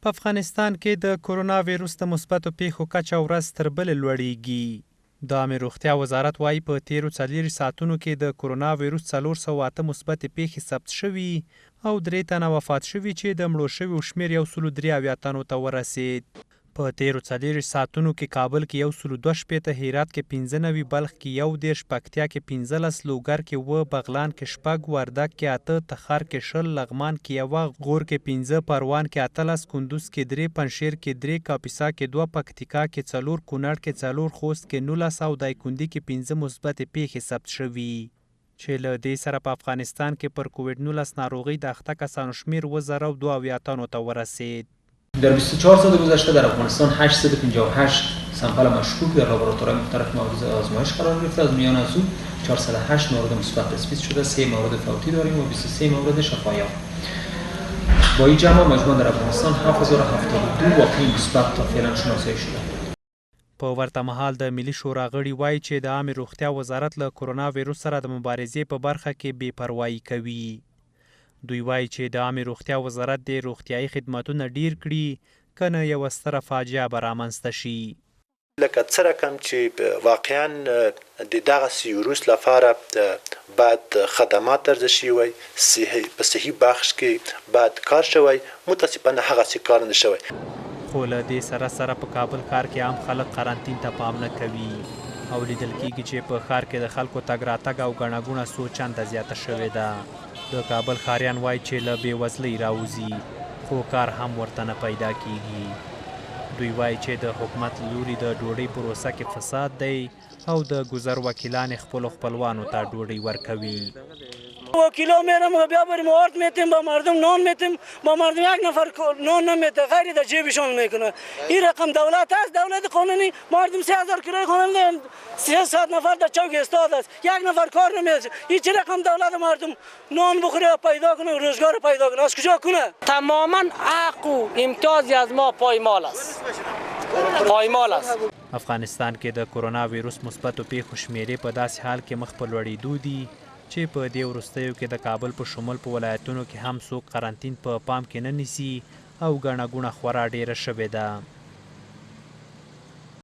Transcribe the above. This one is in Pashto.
په افغانستان کې د کرونا ویروس د مثبتو پیښو کچه ورځ تر بلې لوړیږي. د عامه روغتیا وزارت وایي په تیرو 40 ساعتونو کې د کرونا ویروس 408 مثبتې پیښې ثبت شوي او 3 تنه وفات شوي چې د مړو شویو شمېر 103 تنو ته ورسید. په تیرو 40 ساعتونو کې کابل کې 162 هرات کې 95 بلخ کې 11 پکتیا کې 15 لوګر کې 9 بغلان کې 6 وردګ کې 8 تخار کې 10 لغمان کې 1 غور کې 15 پروان کې 18 کندوز کې 3 پنشیر کې 3 کاپیسا کې 2 پکتیکا کې 4 کونړ کې 4 خوست کې 19 او دایکنډي کې 15 مثبت پیښې ثبت شوي چې له دې سره په افغانستان کې پر کووډ 19 ناروغي د اخته کسانو شمیر 1002 تنو ته ورسید. در 24 ساعت گذشته در افغانستان 858 سامپل مشکوک در لابراتوارهای مختلف مورد آزمایش قرار گرفته. از میان از اون 408 مورد مثبت تثبیت شده، 3 مورد فوتی داریم و 23 مورد شفایاب. با این جمع مجموع در افغانستان 7072 واقعی مثبت تا فعلا شناسایی شده. په ورته مهال د ملي شورا غړي وایي چې د عامه روغتیا وزارت له کرونا ویروس سره د مبارزې په برخه کې بې پروایي کوي. دوی وایي چې د عامه روغتیا وزارت د روغتیايي خدماتونه ډیر کړي کنه یو ستره فاجعه به رامنځته شي. لکه څه رقم چې واقعا د دغه ویروس لپاره بعد خدمات ارزښت شي وي په صحي بخش کې بعد کار شوی، متاسفانه هغه څه کار نه شوی. خو له دې سره سره په کابل ښار کې عام خلک قرنطین ته پام نه کوي او لیدل کېږي چې په ښار کې د خلکو تګ راتګ او ګڼه ګوڼه څو چنده زیاته شوې ده. د کابل ښاریان وایي چې له بېوزلۍ راوځي خو کار هم ورته نه پیدا کېږي. دوی وایي چې د حکومت له لوري د ډوډۍ پروسه کې فساد دی او د گذر وکیلان خپلو خپلوانو ته ډوډۍ ورکوي. وکیلا میرم و بیا بریم آرد میتیم با مردم نان میتیم، با مردم یک نفر نان نمیده، غیر در جیبشون میکنه. این رقم دولت است، دولت قانونی. مردم 3000 کرایه خانه 300 نفر در چوک استاد است، یک نفر کار نمیده. این چه رقم دولت مردم نان بخوره پیدا کنه، روزگار پیدا کنه، از کجا کنه؟ تماما حق و امتیازی از ما پایمال است. پایمال است. افغانستان کې د کرونا ویروس مثبتو پیښو شمیرې په داسې حال کې مخ په لوړېدو دي چې په دې وروستیو کې د کابل په شمول په ولایتونو کې هم څوک قرنطین په پام کې نه نیسي او ګڼه ګوڼه خورا ډیره شوې ده.